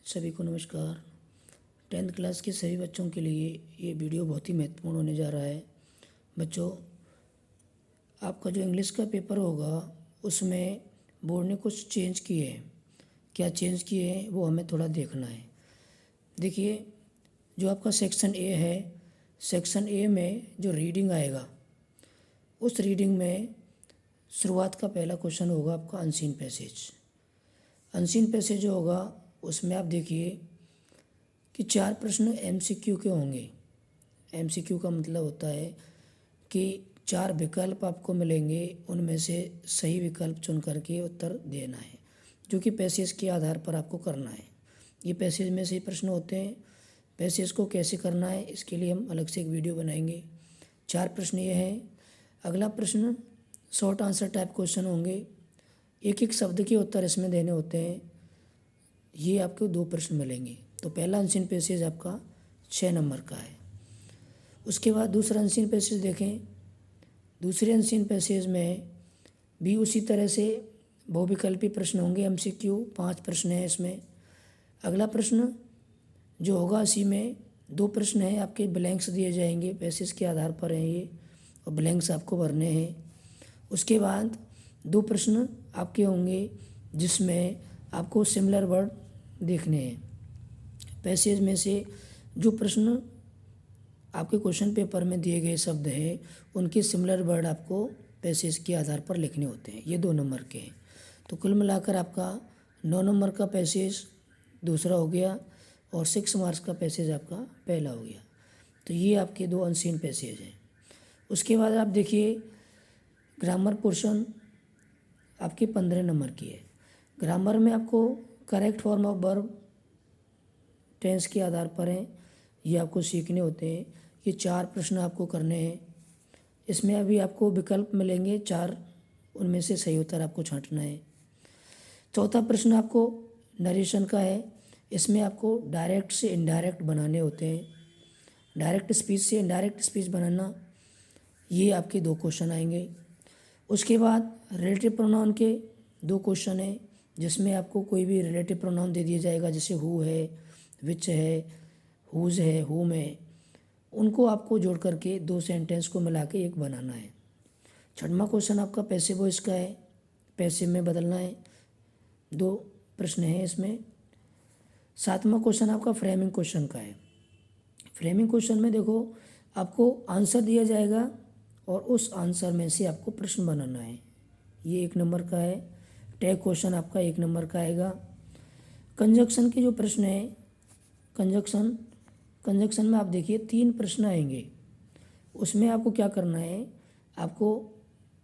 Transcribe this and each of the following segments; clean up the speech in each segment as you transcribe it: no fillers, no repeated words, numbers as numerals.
सभी को नमस्कार। 10th क्लास के सभी बच्चों के लिए ये वीडियो बहुत ही महत्वपूर्ण होने जा रहा है। बच्चों, आपका जो इंग्लिश का पेपर होगा उसमें बोर्ड ने कुछ चेंज किए हैं। क्या चेंज किए हैं वो हमें थोड़ा देखना है। देखिए, जो आपका सेक्शन ए है, सेक्शन ए में जो रीडिंग आएगा, उस रीडिंग में शुरुआत का पहला क्वेश्चन होगा आपका अनसीन पैसेज। अनसीन पैसेज जो होगा उसमें आप देखिए कि 4 प्रश्न एमसीक्यू के होंगे। एमसीक्यू का मतलब होता है कि 4 विकल्प आपको मिलेंगे, उनमें से सही विकल्प चुन करके उत्तर देना है, जो कि पैसेज के आधार पर आपको करना है। ये पैसेज में से प्रश्न होते हैं। पैसेज को कैसे करना है इसके लिए हम अलग से एक वीडियो बनाएंगे। 4 प्रश्न ये हैं। अगला प्रश्न शॉर्ट आंसर टाइप क्वेश्चन होंगे। एक एक शब्द के उत्तर इसमें देने होते हैं। ये आपको 2 प्रश्न मिलेंगे। तो पहला अनसीन पैसेज आपका 6 नंबर का है। उसके बाद दूसरा अनसीन पैसेज देखें। दूसरे अनसीन पैसेज में भी उसी तरह से बहुविकल्पी प्रश्न होंगे। एमसीक्यू 5 प्रश्न हैं इसमें। अगला प्रश्न जो होगा इसी में 2 प्रश्न हैं, आपके ब्लैंक्स दिए जाएंगे, पैसेज के आधार पर हैं ये, और ब्लैंक्स आपको भरने हैं। उसके बाद 2 प्रश्न आपके होंगे जिसमें आपको सिमिलर वर्ड देखने हैं। पैसेज में से जो प्रश्न आपके क्वेश्चन पेपर में दिए गए शब्द हैं उनके सिमिलर वर्ड आपको पैसेज के आधार पर लिखने होते हैं। ये 2 नंबर के हैं। तो कुल मिलाकर आपका 9 नंबर का पैसेज दूसरा हो गया और 6 मार्क्स का पैसेज आपका पहला हो गया। तो ये आपके 2 अनसीन पैसेज हैं। उसके बाद आप देखिए, ग्रामर पोर्शन आपके 15 नंबर की है। ग्रामर में आपको correct form of verb tense के आधार पर हैं, ये आपको सीखने होते हैं। ये 4 प्रश्न आपको करने हैं। इसमें अभी आपको विकल्प मिलेंगे 4, उनमें से सही उत्तर आपको छांटना है। चौथा प्रश्न आपको नरेशन का है। इसमें आपको डायरेक्ट से इनडायरेक्ट बनाने होते हैं। डायरेक्ट स्पीच से इनडायरेक्ट स्पीच बनाना, ये आपके 2 क्वेश्चन आएंगे। उसके बाद रिलेटिव प्रोनाउन के 2 क्वेश्चन हैं, जिसमें आपको कोई भी रिलेटिव प्रोनाउन दे दिया जाएगा, जैसे हु है, विच है, हुज है, हुम है। उनको आपको जोड़ करके 2 सेंटेंस को मिला के एक बनाना है। 6वां क्वेश्चन आपका पैसिव वॉइस का है, पैसिव में बदलना है। 2 प्रश्न हैं इसमें। 7वां क्वेश्चन आपका फ्रेमिंग क्वेश्चन का है। फ्रेमिंग क्वेश्चन में देखो, आपको आंसर दिया जाएगा और उस आंसर में से आपको प्रश्न बनाना है। ये 1 नंबर का है। टैग क्वेश्चन आपका 1 नंबर का आएगा। कंजक्शन के जो प्रश्न हैं, कंजक्शन में आप देखिए 3 प्रश्न आएंगे। उसमें आपको क्या करना है, आपको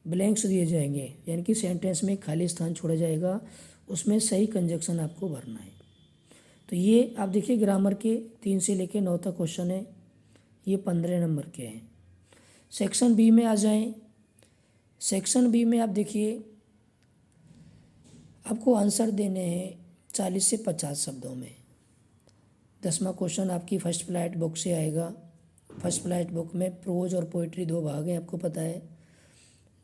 ब्लैंक्स दिए जाएंगे, यानी कि सेंटेंस में खाली स्थान छोड़ा जाएगा, उसमें सही कंजक्शन आपको भरना है। तो ये आप देखिए, ग्रामर के 3 से लेकर 9 तक क्वेश्चन है। ये 15 नंबर के हैं। सेक्शन बी में आ जाएं। सेक्शन बी में आप देखिए, आपको आंसर देने हैं 40 से 50 शब्दों में। 10वां क्वेश्चन आपकी फर्स्ट फ्लाइट बुक से आएगा। फर्स्ट फ्लाइट बुक में प्रोज और पोइट्री 2 भाग हैं, आपको पता है।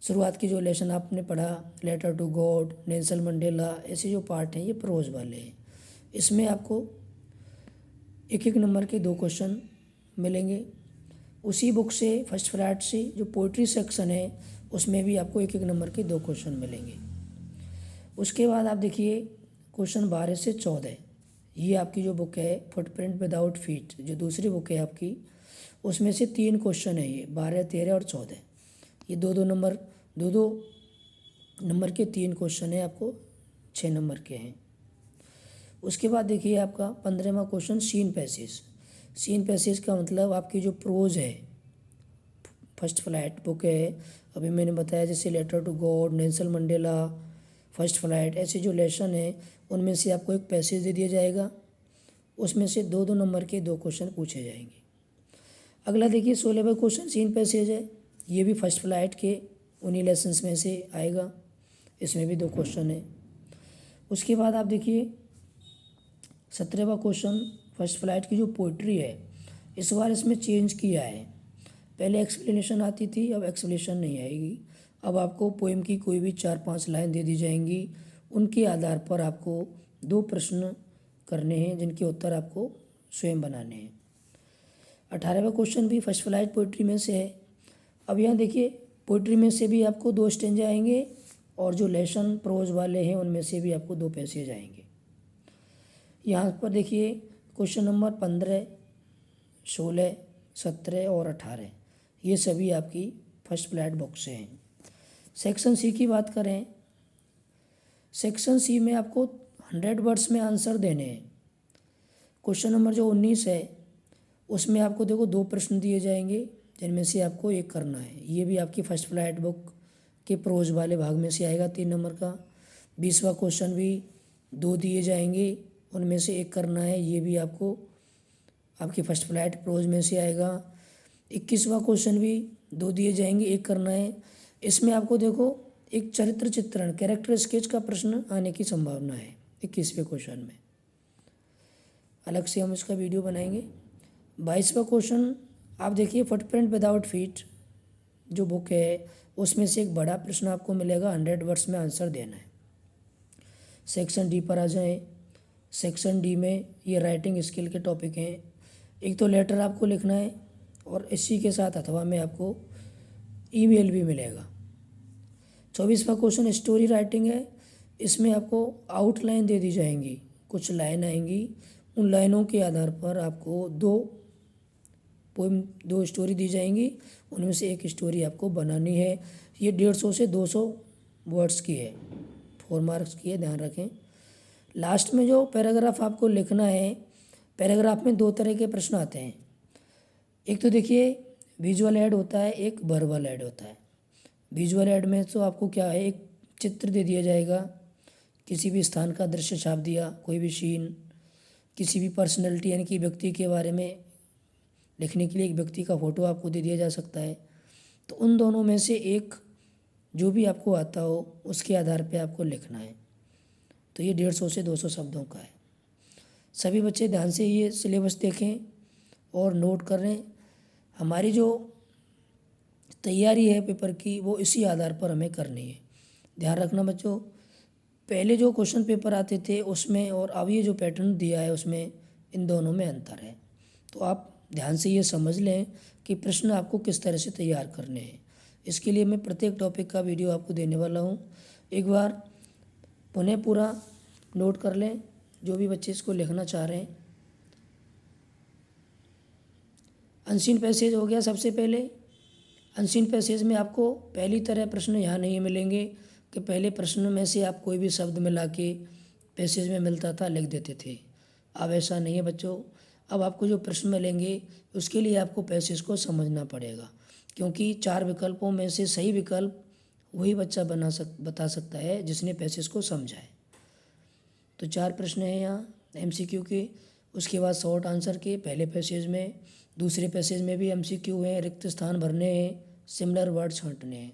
शुरुआत की जो लेसन आपने पढ़ा, letter to God, Nelson Mandela, ऐसे जो पार्ट हैं ये प्रोज वाले हैं। इसमें आपको 1-1 नंबर के 2 क्वेश्चन मिलेंगे। उसी बुक से फर्स्ट फ्लाइट से जो पोइट्री सेक्शन है उसमें भी आपको 1-1 नंबर के 2 क्वेश्चन मिलेंगे। उसके बाद आप देखिए, क्वेश्चन 12 से 14, ये आपकी जो बुक है फुटप्रिंट विदाउट फीट, जो दूसरी बुक है आपकी, उसमें से 3 क्वेश्चन है। ये 12, 13 और 14, ये 2-2 नंबर के 3 क्वेश्चन है, आपको 6 नंबर के हैं। उसके बाद देखिए, आपका 15वां question seen passage. Seen passage का मतलब आपकी जो प्रोज है, फर्स्ट फ्लाइट बुक है, अभी मैंने बताया जैसे letter to God, Nelson Mandela, first flight, ऐसे जो लेसन है उनमें से आपको एक पैसेज दे दिया जाएगा। उसमें से 2-2 नंबर के 2 क्वेश्चन पूछे जाएंगे। अगला देखिए, 16वां क्वेश्चन सीन पैसेज है। ये भी फर्स्ट फ्लाइट के उन्हीं लेसन्स में से आएगा। इसमें भी 2 क्वेश्चन है। उसके बाद आप देखिए, 17वां क्वेश्चन फर्स्ट फ्लाइट की जो पोइट्री है, इस बार इसमें चेंज किया है। पहले एक्सप्लेनेशन आती थी, अब एक्सप्लेनेशन नहीं आएगी। अब आपको पोएम की कोई भी 4-5 लाइन दे दी जाएंगी। उनके आधार पर आपको 2 प्रश्न करने हैं जिनके उत्तर आपको स्वयं बनाने हैं। 18वां क्वेश्चन भी फर्स्ट फ्लाइट पोइट्री में से है। अब यहाँ देखिए, पोइट्री में से भी आपको 2 स्टेंजा आएंगे और जो लेसन प्रोज वाले हैं उनमें से भी आपको 2 पैसेज आएंगे। यहाँ पर देखिए क्वेश्चन नंबर 15, 16, 17 और 18 ये सभी आपकी फर्स्ट फ्लाइट बुक से हैं। सेक्शन सी की बात करें, सेक्शन सी में आपको 100 वर्ड्स में आंसर देने हैं। क्वेश्चन नंबर जो 19 है उसमें आपको देखो 2 प्रश्न दिए जाएंगे जिनमें से आपको एक करना है। ये भी आपकी फर्स्ट फ्लाइट बुक के प्रोज वाले भाग में से आएगा 3 नंबर का। 20वां क्वेश्चन भी 2 दिए जाएंगे, उनमें से एक करना है। ये भी आपको आपकी फर्स्ट फ्लाइट प्रोज में से आएगा। 21वां क्वेश्चन भी 2 दिए जाएंगे, एक करना है। इसमें आपको देखो एक चरित्र चित्रण कैरेक्टर स्केच का प्रश्न आने की संभावना है 21वें क्वेश्चन में। अलग से हम इसका वीडियो बनाएंगे। 22वां क्वेश्चन आप देखिए, फुटप्रिंट विदाउट फीट जो बुक है उसमें से एक बड़ा प्रश्न आपको मिलेगा, 100 वर्ड्स में आंसर देना है। सेक्शन डी पर आ जाएं। सेक्शन डी में ये राइटिंग स्किल के टॉपिक हैं। एक तो लेटर आपको लिखना है और इसी के साथ अथवा में आपको ईमेल भी मिलेगा। 24वां क्वेश्चन स्टोरी राइटिंग है। इसमें आपको आउटलाइन दे दी जाएंगी, कुछ लाइन आएंगी, उन लाइनों के आधार पर आपको 2 स्टोरी दी जाएंगी, उनमें से एक स्टोरी आपको बनानी है। ये 150 से 200 वर्ड्स की है, 4 मार्क्स की है, ध्यान रखें। लास्ट में जो पैराग्राफ आपको लिखना है, पैराग्राफ में 2 तरह के प्रश्न आते हैं। एक तो देखिए विजुअल ऐड होता है, एक वर्बल ऐड होता है। विजुअल ऐड में तो आपको क्या है, एक चित्र दे दिया जाएगा, किसी भी स्थान का दृश्य छाप दिया, कोई भी सीन, किसी भी पर्सनैलिटी यानी कि व्यक्ति के बारे में लिखने के लिए एक व्यक्ति का फ़ोटो आपको दे दिया जा सकता है। तो उन दोनों में से एक जो भी आपको आता हो उसके आधार पे आपको लिखना है। तो ये 150 से 200 शब्दों का है। सभी बच्चे ध्यान से ये सिलेबस देखें और नोट करें। हमारी जो तैयारी है पेपर की वो इसी आधार पर हमें करनी है। ध्यान रखना बच्चों, पहले जो क्वेश्चन पेपर आते थे उसमें और अब ये जो पैटर्न दिया है उसमें इन दोनों में अंतर है। तो आप ध्यान से ये समझ लें कि प्रश्न आपको किस तरह से तैयार करने हैं। इसके लिए मैं प्रत्येक टॉपिक का वीडियो आपको देने वाला हूँ। एक बार पुनः पूरा नोट कर लें जो भी बच्चे इसको लिखना चाह रहे हैं। अनसीन पैसेज हो गया। सबसे पहले अनसीन पैसेज में आपको पहली तरह प्रश्न यहाँ नहीं मिलेंगे कि पहले प्रश्न में से आप कोई भी शब्द मिला के पैसेज में मिलता था लिख देते थे। अब ऐसा नहीं है बच्चों। अब आपको जो प्रश्न मिलेंगे उसके लिए आपको पैसेज को समझना पड़ेगा, क्योंकि 4 विकल्पों में से सही विकल्प वही बच्चा बता सकता है जिसने पैसेज को समझा है। तो 4 प्रश्न हैं यहाँ MCQ के। उसके बाद शॉर्ट आंसर के पहले पैसेज में, दूसरे पैसेज में भी MCQ हैं, रिक्त स्थान भरने हैं, सिमिलर वर्ड छांटने हैं।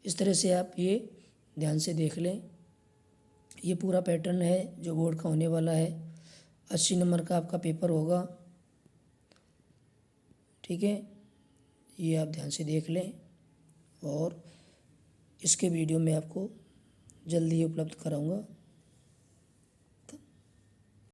इस तरह से आप ये ध्यान से देख लें। ये पूरा पैटर्न है जो बोर्ड का होने वाला है। 80 नंबर का आपका पेपर होगा, ठीक है। ये आप ध्यान से देख लें और इसके वीडियो में आपको जल्दी ही उपलब्ध कराऊंगा।